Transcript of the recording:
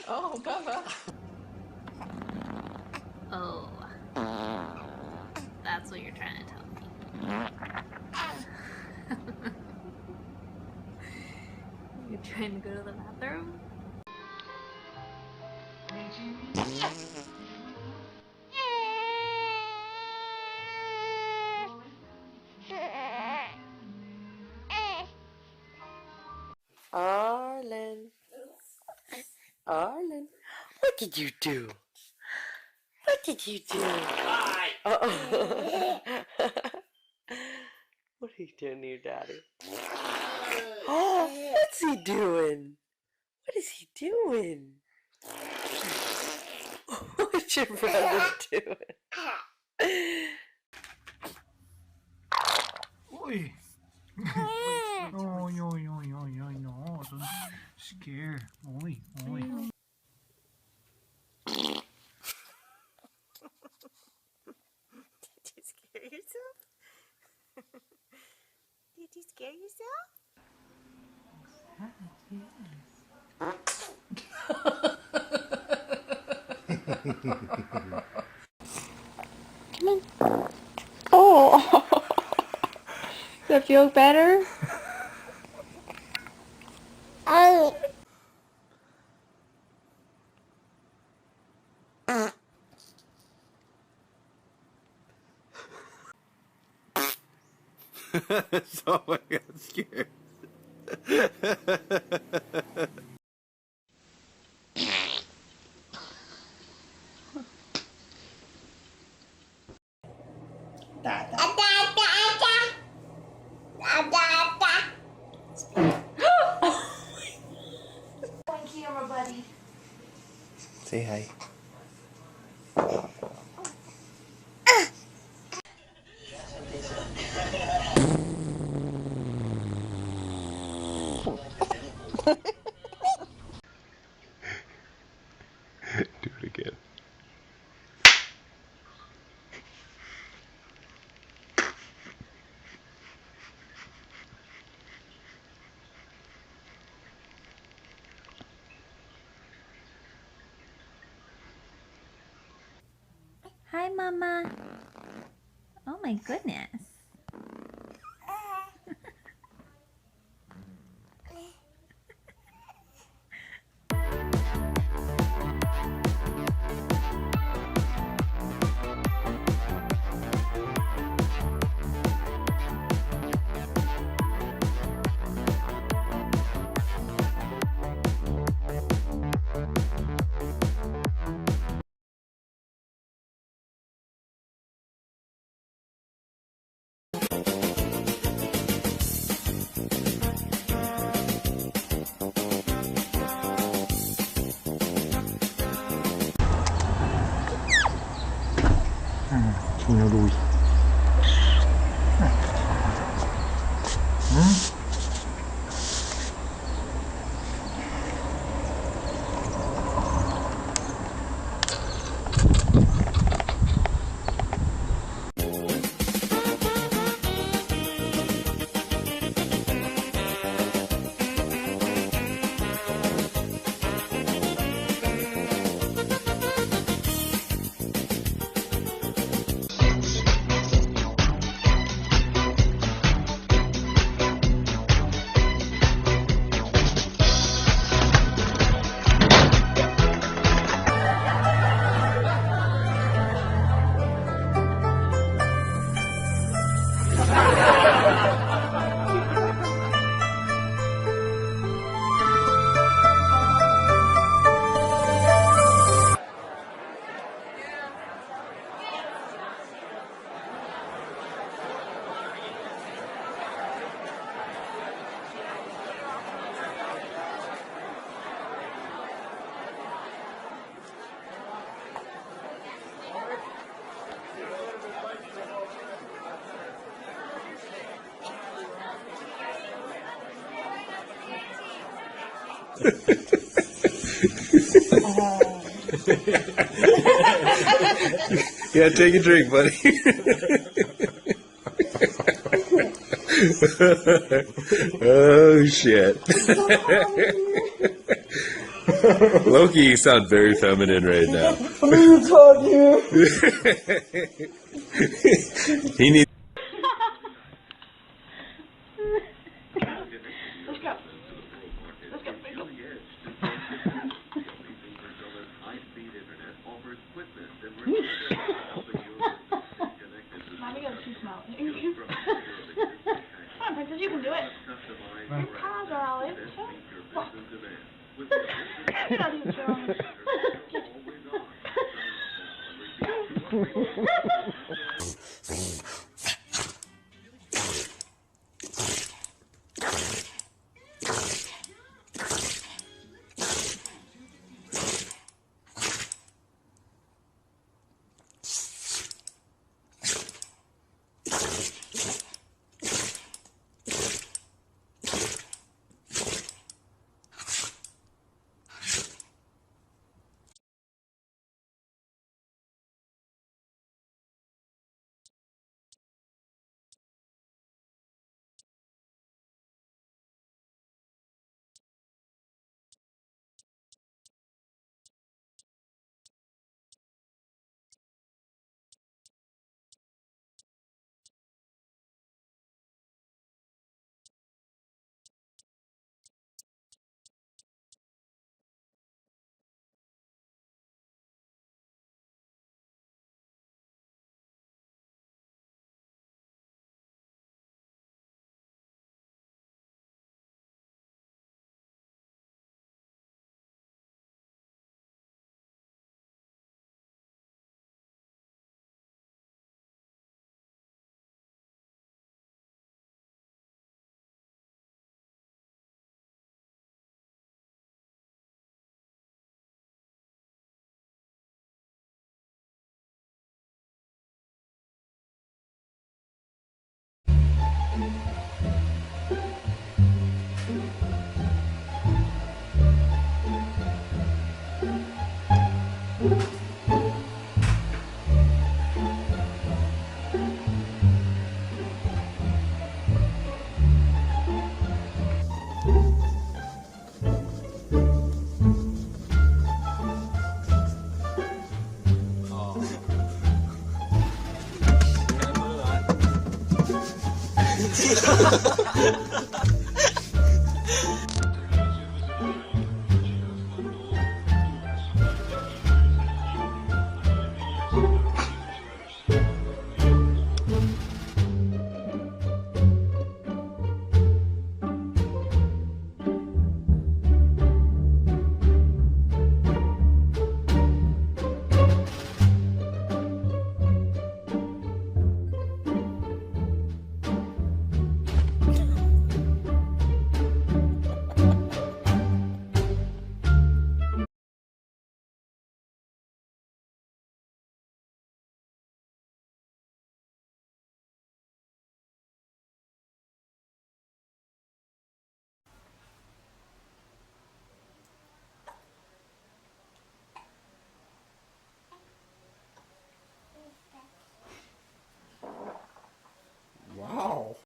Oh, Bubba. Oh. That's what you're trying to tell me. You're trying to go to the bathroom? Arlen. Arlen. What did you do? What did you do? Uh-oh. What are you doing to your daddy? Oh, what's he doing? What is he doing? What's your brother doing? Oi. Oh, no, don't scare. Oi, oi. Did you scare yourself? Did you scare yourself? Come on. Oh. Does that feel better? Oh. So I got scared. On camera, buddy. Say hi. Do it again. Hi, Mama. Oh my goodness. Signor lui. Yeah, take a drink, buddy. Oh shit. Loki, you sound very feminine right now. I'm gonna talk here. He needs. Let's go. Let's go. Mommy goes too small. Come on, Princess, you can do it. Come on, darling. You're not even strong.